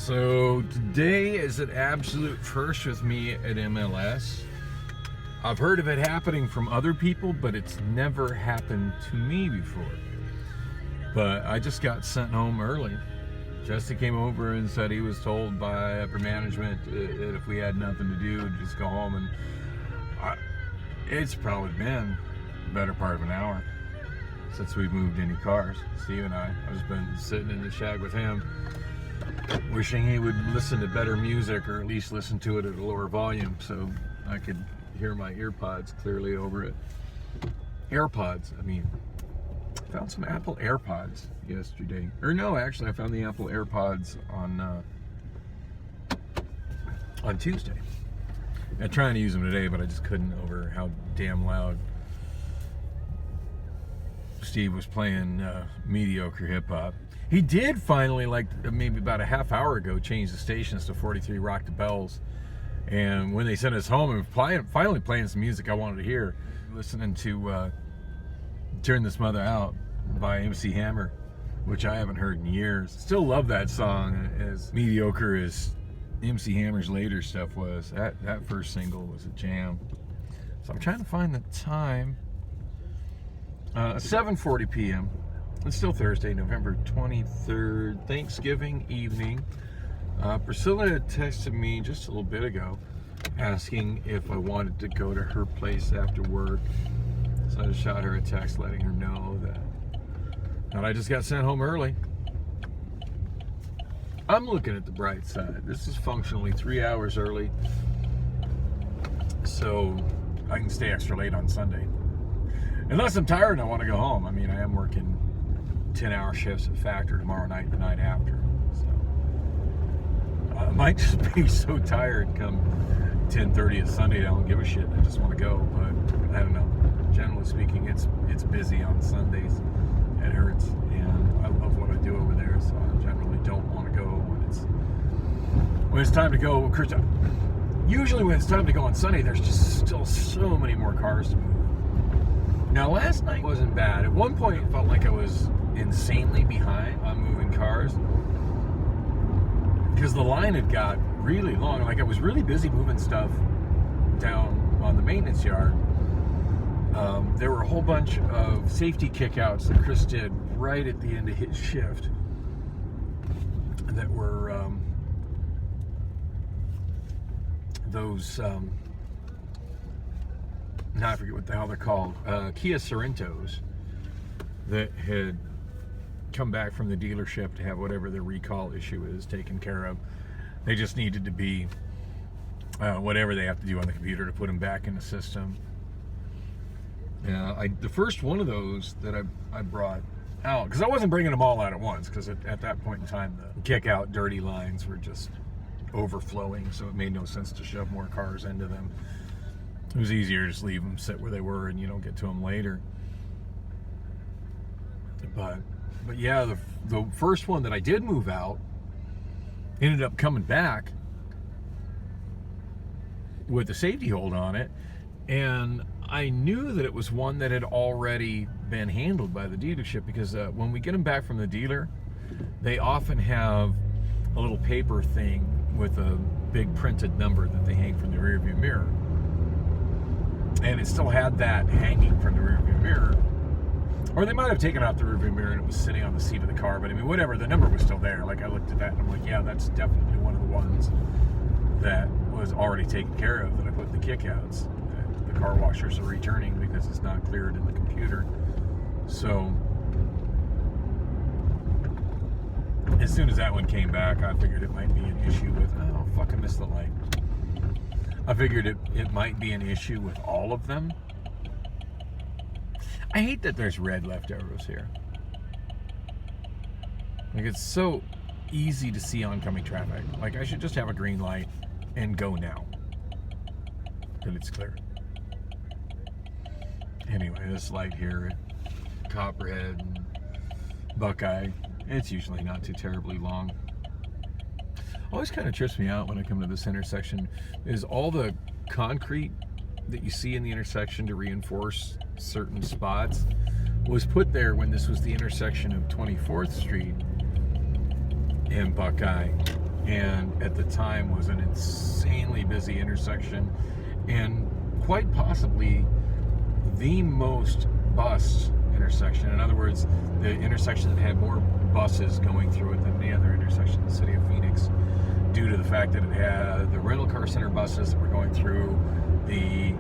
So today is an absolute first with me at MLS. I've heard of it happening from other people, but it's never happened to me before. But I just got sent home early. Jesse came over and said he was told by upper management that if we had nothing to do, to just go home. And it's probably been the better part of an hour since we've moved any cars. Steve and I've just been sitting in the shack with him, wishing he would listen to better music, or at least listen to it at a lower volume so I could hear my earpods clearly over it. AirPods, I mean, I found some Apple AirPods yesterday. Or no, actually I found the Apple AirPods on Tuesday. I'm trying to use them today, but I just couldn't over how damn loud Steve was playing mediocre hip-hop. He did finally, like maybe about a half hour ago, change the stations to 43 Rock the Bells. And when they sent us home and finally playing some music I wanted to hear, listening to Turn This Mother Out by MC Hammer, which I haven't heard in years. Still love that song, as mediocre as MC Hammer's later stuff was. That first single was a jam. So I'm trying to find the time. 7:40 p.m. It's still Thursday, November 23rd, Thanksgiving evening. Priscilla had texted me just a little bit ago asking if I wanted to go to her place after work. So I just shot her a text letting her know that I just got sent home early. I'm looking at the bright side. This is functionally 3 hours early, so I can stay extra late on Sunday. Unless I'm tired and I want to go home. I mean, I am working 10-hour shifts at Factor tomorrow night and the night after. So I might just be so tired come 10:30 at Sunday I don't give a shit. I just want to go. But I don't know. Generally speaking, it's busy on Sundays at Hertz, and I love what I do over there, so I generally don't want to go when it's time to go. Usually when it's time to go on Sunday, there's just still so many more cars to move. Now, last night wasn't bad. At one point, it felt like I was insanely behind on moving cars because the line had got really long. Like, I was really busy moving stuff down on the maintenance yard. There were a whole bunch of safety kickouts that Chris did right at the end of his shift that were those... now I forget what the hell they're called, Kia Sorentos that had come back from the dealership to have whatever the recall issue is taken care of. They just needed to be whatever they have to do on the computer to put them back in the system. The first one of those that I brought out, because I wasn't bringing them all out at once, because at that point in time the kick out dirty lines were just overflowing, so it made no sense to shove more cars into them. It was easier to just leave them sit where they were and get to them later. But yeah, the first one that I did move out ended up coming back with a safety hold on it, and I knew that it was one that had already been handled by the dealership, because when we get them back from the dealer, they often have a little paper thing with a big printed number that they hang from the rearview mirror. And it still had that hanging from the rearview mirror. Or they might have taken out the rearview mirror and it was sitting on the seat of the car. But I mean, whatever, the number was still there. Like, I looked at that and I'm like, yeah, that's definitely one of the ones that was already taken care of, that I put in the kickouts. The car washers are returning because it's not cleared in the computer. So as soon as that one came back, I figured it might be an issue with, oh, fuck, I missed the light. I figured it might be an issue with all of them. I hate that there's red left arrows here. Like, it's so easy to see oncoming traffic. Like, I should just have a green light and go now, that it's clear. Anyway, this light here at Copperhead and Buckeye, it's usually not too terribly long. Always kind of trips me out when I come to this intersection is all the concrete that you see in the intersection to reinforce certain spots was put there when this was the intersection of 24th Street and Buckeye. and at the time was an insanely busy intersection, and quite possibly the most bus intersection. In other words, the intersection that had more buses going through it than any other intersection in the city of Phoenix, due to the fact that it had the rental car center buses that were going through, the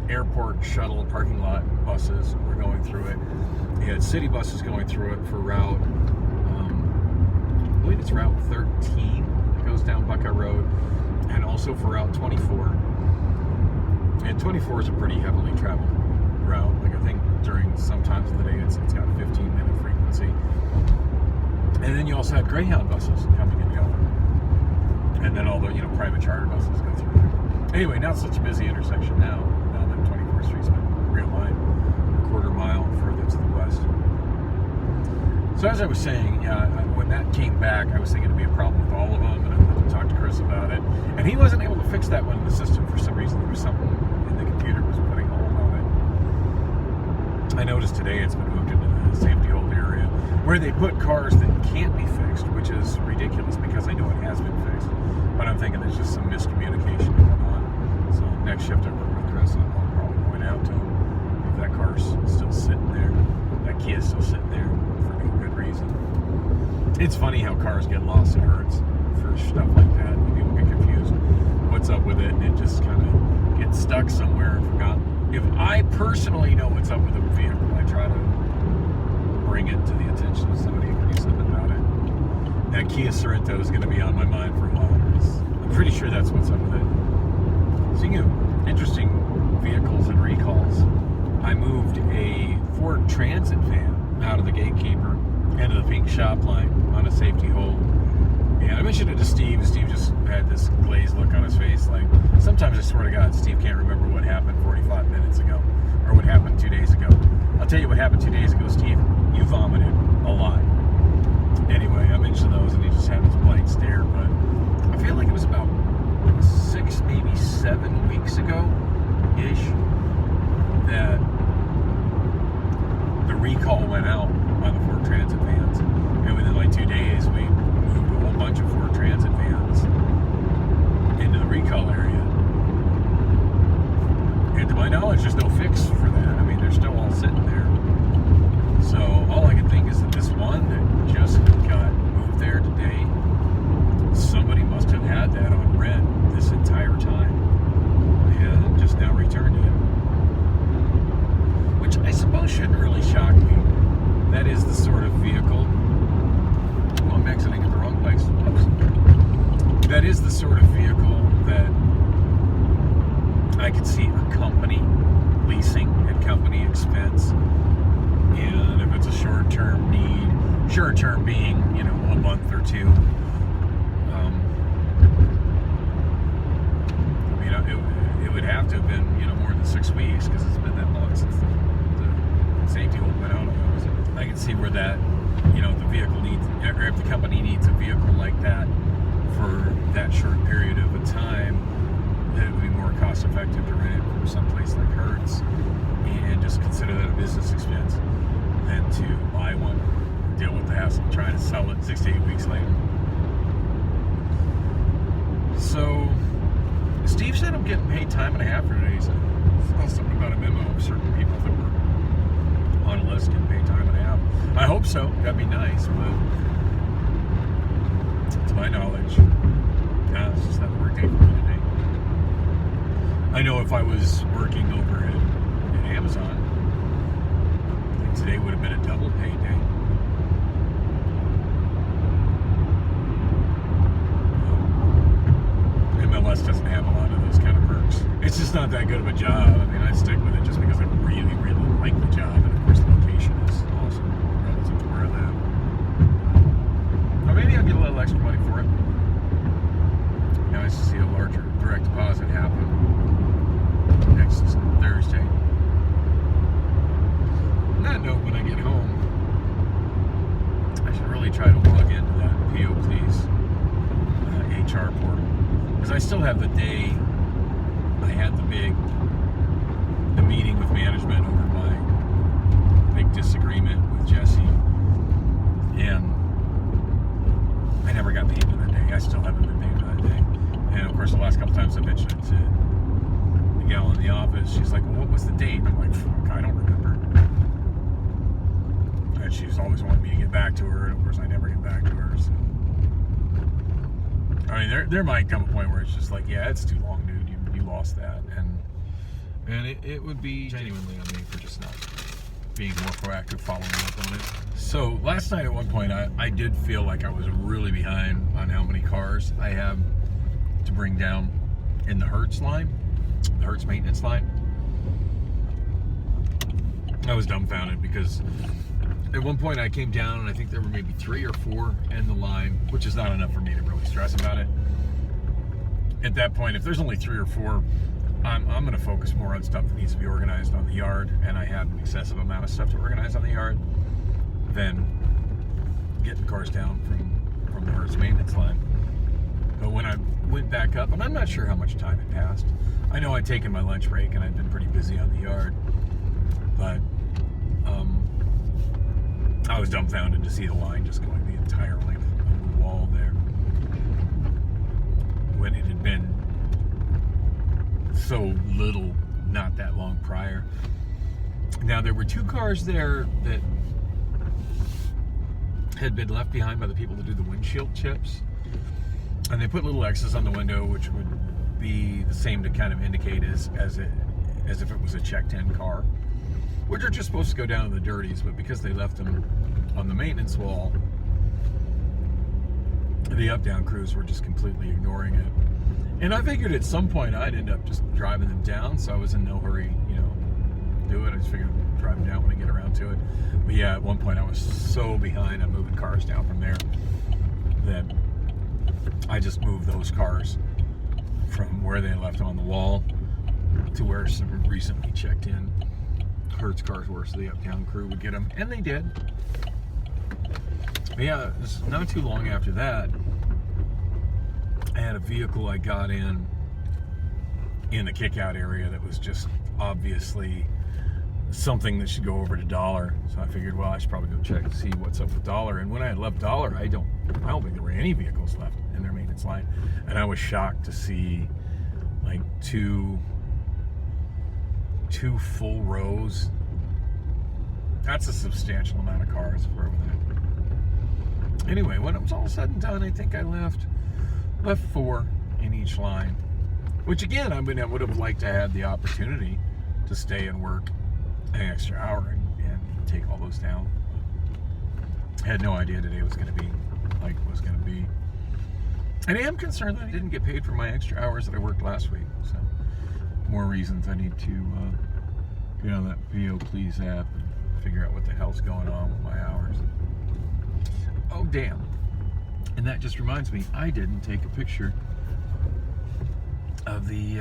airport shuttle parking lot buses were going through it. You had city buses going through it for route, I believe it's Route 13 that goes down Buckeye Road, and also for Route 24. And 24 is a pretty heavily traveled route. Like, I think during some times of the day it's got a 15-minute frequency. And then you also had Greyhound buses coming and going. And then all the, private charter buses go through there. Anyway, not such a busy intersection now that 24th Street's been realigned a quarter mile further to the west. So as I was saying, when that came back, I was thinking it'd be a problem with all of them, and I went to talk to Chris about it. And he wasn't able to fix that one in the system for some reason. There was something in the computer that was putting a hold on it. I noticed today it's been moved into the safety hold area, where they put cars that can't be fixed, which is ridiculous because I know it has been fixed. But I'm thinking there's just some miscommunication going on. So next shift I work with Chris, I'll probably point out to him if that car's still sitting there, that Kia's still sitting there for no good reason. It's funny how cars get lost at Hertz for stuff like that. People get confused what's up with it, and it just kind of gets stuck somewhere and forgotten. If I personally know what's up with a vehicle, I try to bring it to the attention of somebody who can do something about it. That Kia Sorento is going to be on my mind for a while. I'm pretty sure that's what's up with it. Speaking of interesting vehicles and recalls, I moved a Ford Transit van out of the gatekeeper into the pink shop line on a safety hold. And I mentioned it to Steve. Steve just had this glazed look on his face. Like, sometimes I swear to God, Steve can't remember what happened 45 minutes ago or what happened 2 days ago. I'll tell you what happened 2 days ago, Steve. You vomited a lot. Anyway, I mentioned those, and he just had this blank stare. But I feel like it was about 6, maybe 7 weeks ago-ish that the recall went out on the Ford Transit vans. And within like 2 days, we moved a whole bunch of Ford Transit vans into the recall area. And to my knowledge, there's no fix for that. I mean, they're still all sitting there. So all I can think is that this one that just got moved there today, somebody must have had that on rent this entire time and just now returned it. Which I suppose shouldn't really shock me. That is the sort of vehicle... Well, I'm exiting at the wrong place. Oops. That is the sort of vehicle that I could see a company leasing at company expense. And if it's a short-term need, short-term being, a month or two, it would have to have been, more than 6 weeks, because it's been that long since the safety hold went out. I can see where that, the vehicle needs, or if the company needs a vehicle like that for that short period of a time, that it would be more cost-effective to rent it from someplace like Hertz and just consider that a business expense than to buy one, deal with the hassle of trying to sell it 6 to 8 weeks later. So Steve said I'm getting paid time and a half for today. He said something about a memo of certain people that were on a list getting paid time and a half. I hope so. That'd be nice, but to my knowledge, it's just not a work day for me today. I know if I was working over at Amazon, I think today would have been a double pay day. MLS doesn't have a lot of those kind of perks. It's just not that good of a job. I mean, I stick with it just because I really, really like the job, and of course the location is awesome relative to where I live. Or maybe I'll get a little extra money for it. Nice to see a larger direct deposit happen next Thursday. On that note, when I get home, I should really try to log into that PO Please HR portal. Because I still have the day I had the meeting with management over my big disagreement with Jesse. And I never got paid for that day. I still haven't been paid for that day. And of course, the last couple times I mentioned it to the gal in the office, she's like, well, what was the date? And I'm like, fuck, I don't remember. And she's always wanted me to get back to her, and of course I never get back to her. So I mean, there might come a point where it's just like, yeah, it's too long, dude. You lost that, and it would be genuinely on me for just not being more proactive, following up on it. So last night at one point, I did feel like I was really behind on how many cars I have to bring down in the Hertz line, the Hertz maintenance line. I was dumbfounded because at one point I came down and I think there were maybe 3 or 4 in the line, which is not enough for me to really stress about it. At that point, if there's only 3 or 4, I'm going to focus more on stuff that needs to be organized on the yard, and I had an excessive amount of stuff to organize on the yard than getting cars down from the Hertz maintenance line. But when I went back up, and I'm not sure how much time had passed. I know I'd taken my lunch break and I'd been pretty busy on the yard, but I was dumbfounded to see the line just going the entire length of the wall there when it had been so little not that long prior. Now, there were 2 cars there that had been left behind by the people that do the windshield chips, and they put little X's on the window, which would be the same to kind of indicate as if it was a checked-in car, which are just supposed to go down in the dirties, but because they left them on the maintenance wall, the up-down crews were just completely ignoring it. And I figured at some point I'd end up just driving them down, so I was in no hurry, do it. I just figured I'd drive them down when I get around to it. But yeah, at one point I was so behind on moving cars down from there that I just moved those cars from where they left them on the wall to where some recently checked in Hertz cars were, so the up-down crew would get them, and they did. But yeah, it was not too long after that, I had a vehicle I got in the kick-out area that was just obviously something that should go over to Dollar. So I figured, well, I should probably go check to see what's up with Dollar. And when I had left Dollar, I don't think there were any vehicles left in their maintenance line. And I was shocked to see like two full rows. That's a substantial amount of cars for over there. Anyway, when it was all said and done, I think I left 4 in each line, which again, I would have liked to have the opportunity to stay and work an extra hour and take all those down. I had no idea today was going to be like it was going to be. And I am concerned that I didn't get paid for my extra hours that I worked last week. So more reasons I need to get on that VO Please app and figure out what the hell's going on with my hours. Oh, damn. And that just reminds me, I didn't take a picture of the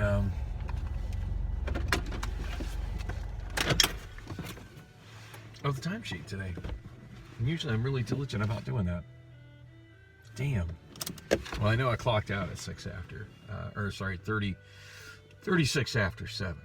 timesheet today. And usually I'm really diligent about doing that. Damn. Well, I know I clocked out at 36 after 7.